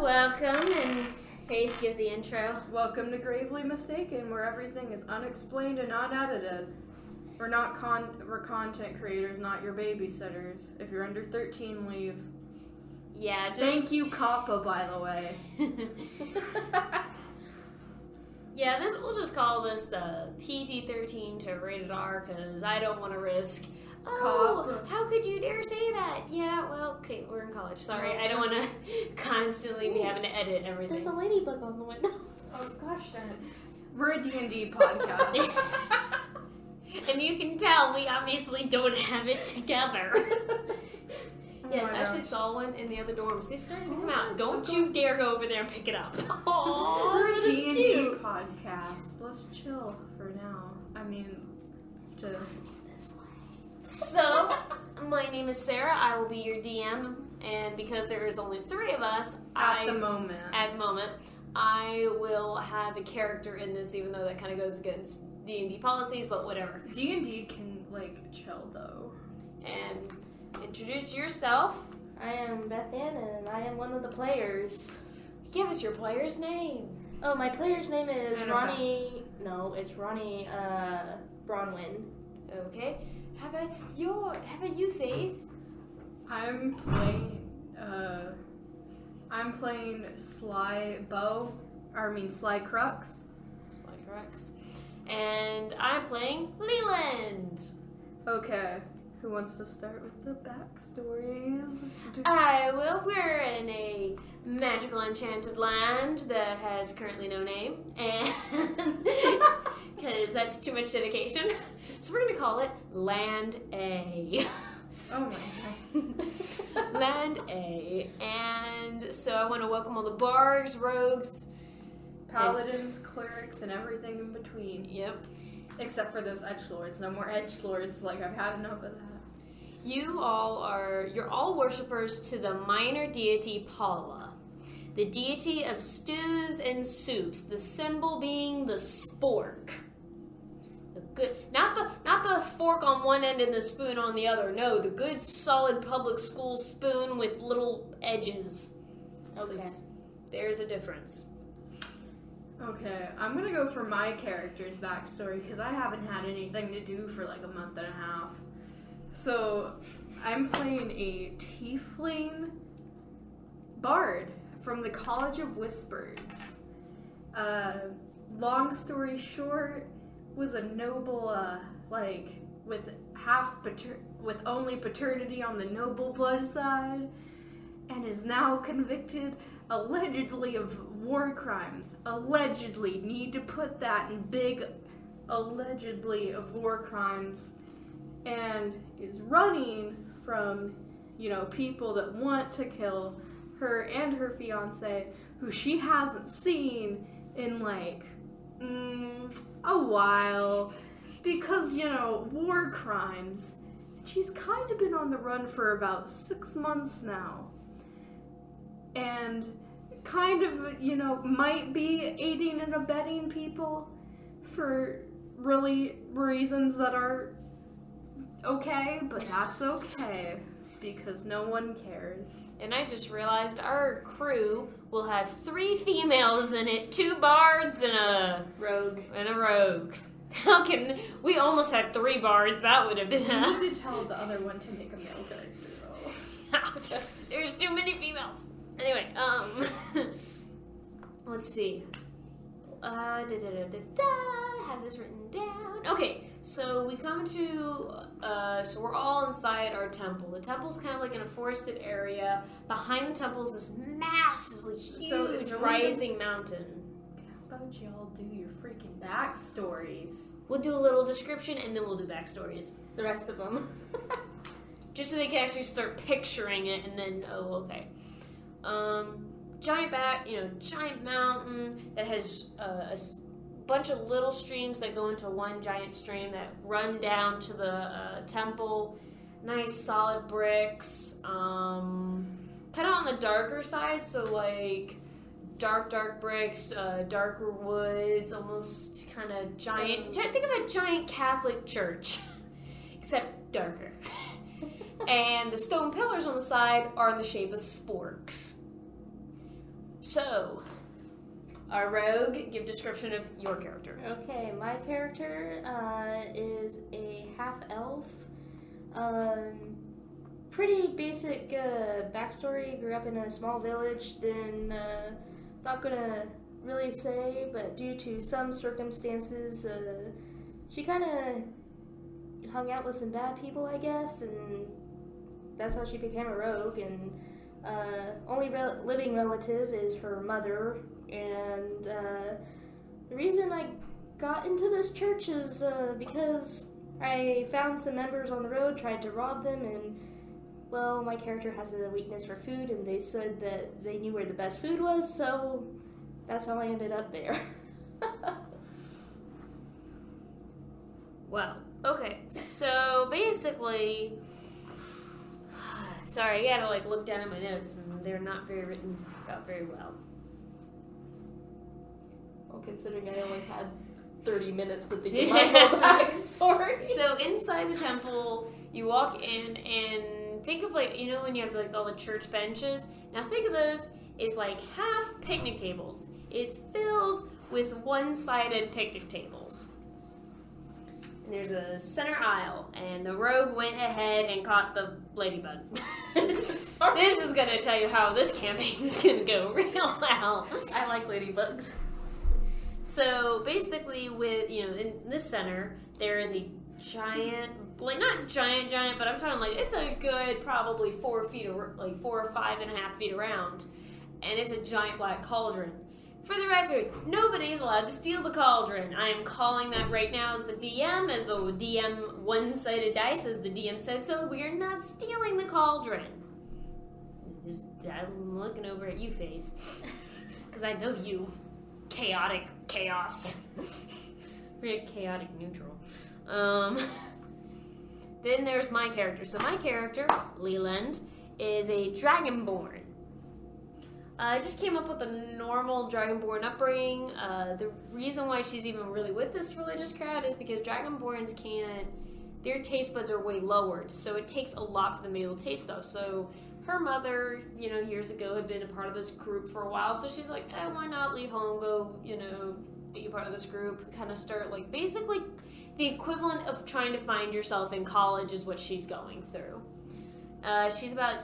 welcome, and Faith, give the intro. Welcome to Gravely Mistaken, where everything is unexplained and unedited. We're content creators, not your babysitters. If you're under 13, leave. Yeah, just... Thank you, Kappa, by the way. Yeah, we'll just call this the PG-13 to rated R, because I don't want to risk... Oh, how could you dare say that? Yeah, well, okay, we're in college. Sorry, I don't want to constantly be having to edit everything. There's a ladybug on the window. Oh, gosh darn it. We're a D&D podcast. And you can tell we obviously don't have it together. Yes, I actually saw one in the other dorms. They've started to come out. Don't you dare go over there and pick it up. Oh, we're a D&D podcast. Let's chill for now. I mean, to... So, my name is Sarah. I will be your DM, and because there is only 3 of us, at the moment, I will have a character in this, even though that kind of goes against D&D policies, but whatever. D&D can, chill, though. And introduce yourself. I am Beth Ann, and I am one of the players. Give us your player's name. Oh, my player's name is Roni. No, it's Roni, Bronwyn. Okay. How about you, Faith? I'm playing Sly Crux. Sly Crux. And I'm playing Leland. Okay. Who wants to start with the backstories? I will. We're in a magical enchanted land that has currently no name. And because that's too much dedication. So we're going to call it Land A. Oh my God. Land A. And so I want to welcome all the bards, rogues, paladins, clerics, and everything in between. Yep. Except for those edgelords. No more edgelords. I've had enough of that. You're all worshippers to the minor deity Paula, the deity of stews and soups, the symbol being the spork. Good, not the fork on one end and the spoon on the other. No, the good solid public school spoon with little edges. Okay. There's a difference. Okay, I'm gonna go for my character's backstory because I haven't had anything to do for a month and a half. So, I'm playing a tiefling bard from the College of Whispers. Long story short, was a noble, with only paternity on the noble blood side, and is now convicted, allegedly, of war crimes. Allegedly, need to put that in big, allegedly, of war crimes, and is running from, people that want to kill her and her fiancé, who she hasn't seen in, a while, because, war crimes. She's kind of been on the run for about 6 months now. And kind of, might be aiding and abetting people for really reasons that are okay, but that's okay, because no one cares. And I just realized our crew will have 3 females in it, 2 bards and a rogue. How can we almost had 3 bards? That would have been. You need to tell the other one to make a male character, though. There's too many females. Anyway, let's see. I have this written down. Okay, so we come to, so we're all inside our temple. The temple's kind of in a forested area. Behind the temple is this massively huge rising mountain. How about y'all do your freaking backstories? We'll do a little description and then we'll do backstories. The rest of them. Just so they can actually start picturing it and then, okay. Giant mountain that has a bunch of little streams that go into one giant stream that run down to the temple. Nice solid bricks. Kind of on the darker side, so dark bricks, darker woods, almost kind of giant. Think of a giant Catholic church, except darker. And the stone pillars on the side are in the shape of sporks. So, our rogue, give description of your character. Okay, my character is a half-elf. Pretty basic backstory. Grew up in a small village, then not gonna really say, but due to some circumstances, she kind of hung out with some bad people, I guess, and that's how she became a rogue. And only living relative is her mother, and the reason I got into this church is because I found some members on the road, tried to rob them, and well, my character has a weakness for food, and they said that they knew where the best food was, so that's how I ended up there. Wow. Okay, so basically, sorry, I gotta look down at my notes, and they're not very written out very well. Well, considering I only had 30 minutes to think of my whole backstory. So inside the temple, you walk in and think of when you have all the church benches. Now think of those as half picnic tables. It's filled with one-sided picnic tables. And there's a center aisle, and the rogue went ahead and caught the ladybug. This is gonna tell you how this campaign is gonna go real well. I like ladybugs. So basically, in this center, there is a giant, not giant, but I'm talking it's a good probably 4 or 5.5 feet around, and it's a giant black cauldron. For the record, nobody's allowed to steal the cauldron. I am calling that right now as the DM, as the DM one-sided dice, as the DM said so. We are not stealing the cauldron. I'm looking over at you, Faith, because I know you. Chaotic chaos. Pretty chaotic neutral. Then there's my character. So my character, Leland, is a Dragonborn. I just came up with a normal Dragonborn upbringing. The reason why she's even really with this religious crowd is because Dragonborns their taste buds are way lowered, so it takes a lot for them to be able to taste stuff. So her mother, years ago had been a part of this group for a while, so she's like, why not leave home, go, be a part of this group, kind of start, basically the equivalent of trying to find yourself in college is what she's going through. She's about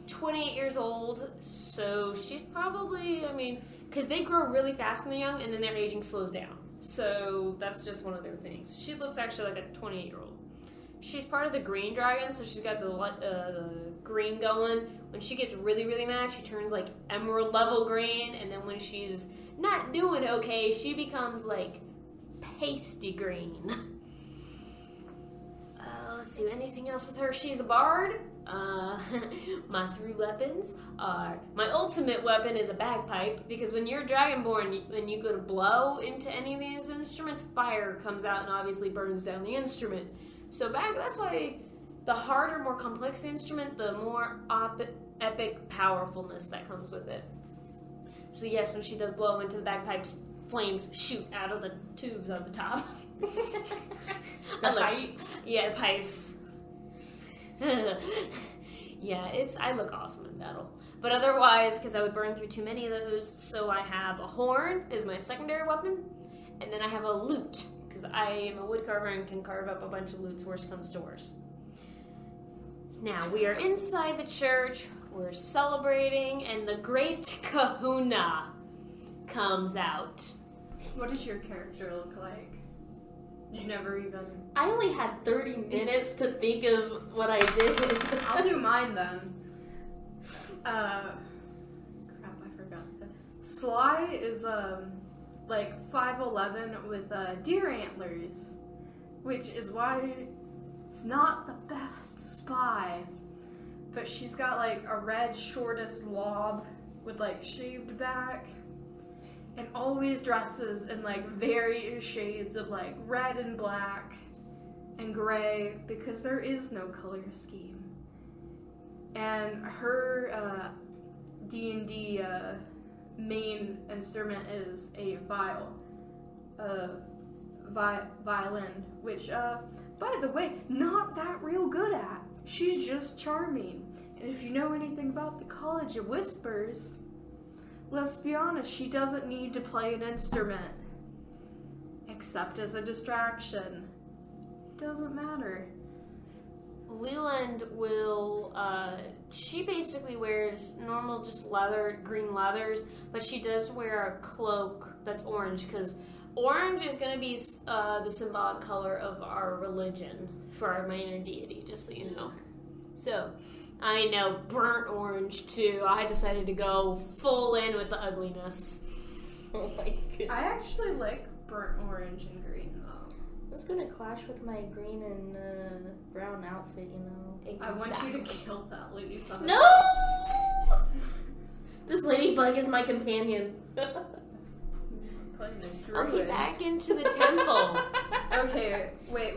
28 years old, so she's probably, because they grow really fast when they're young, and then their aging slows down. So that's just one of their things. She looks actually like a 28-year-old. She's part of the green dragon, so she's got the green going. When she gets really, really mad, she turns emerald level green, and then when she's not doing okay, she becomes pasty green. Let's see, anything else with her? She's a bard. My 3 weapons are, my ultimate weapon is a bagpipe, because when you're Dragonborn, when you go to blow into any of these instruments, fire comes out and obviously burns down the instrument. So that's why the harder, more complex the instrument, the more epic powerfulness that comes with it. So yes, when she does blow into the bagpipes, flames shoot out of the tubes on the top. The pipes? Yeah, the pipes. Yeah, I look awesome in battle. But otherwise, because I would burn through too many of those, so I have a horn as my secondary weapon, and then I have a lute, because I am a woodcarver and can carve up a bunch of lutes, worst comes to worst. Now, we are inside the church, we're celebrating, and the Great Kahuna comes out. What does your character look like? You never even... I only had 30 minutes to think of what I did. I'll do mine then. Crap, I forgot that. Sly is 5'11" with deer antlers, which is why it's not the best spy. But she's got a red shortest lob with shaved back, and always dresses in various shades of red and black and gray, because there is no color scheme. And her D&D main instrument is a violin, which by the way, not that real good at. She's just charming. And if you know anything about the College of Whispers, Let's be honest, she doesn't need to play an instrument. Except as a distraction. Doesn't matter. Leland will, she basically wears normal just green leathers, but she does wear a cloak that's orange, because orange is going to be the symbolic color of our religion for our minor deity, just so you know. So, I know, burnt orange too. I decided to go full in with the ugliness. Oh my goodness. I actually like burnt orange and green though. That's gonna clash with my green and brown outfit, you know. I want you to kill that ladybug. No! This ladybug is my companion. Playing a Okay, druid. back into the temple. Okay, wait.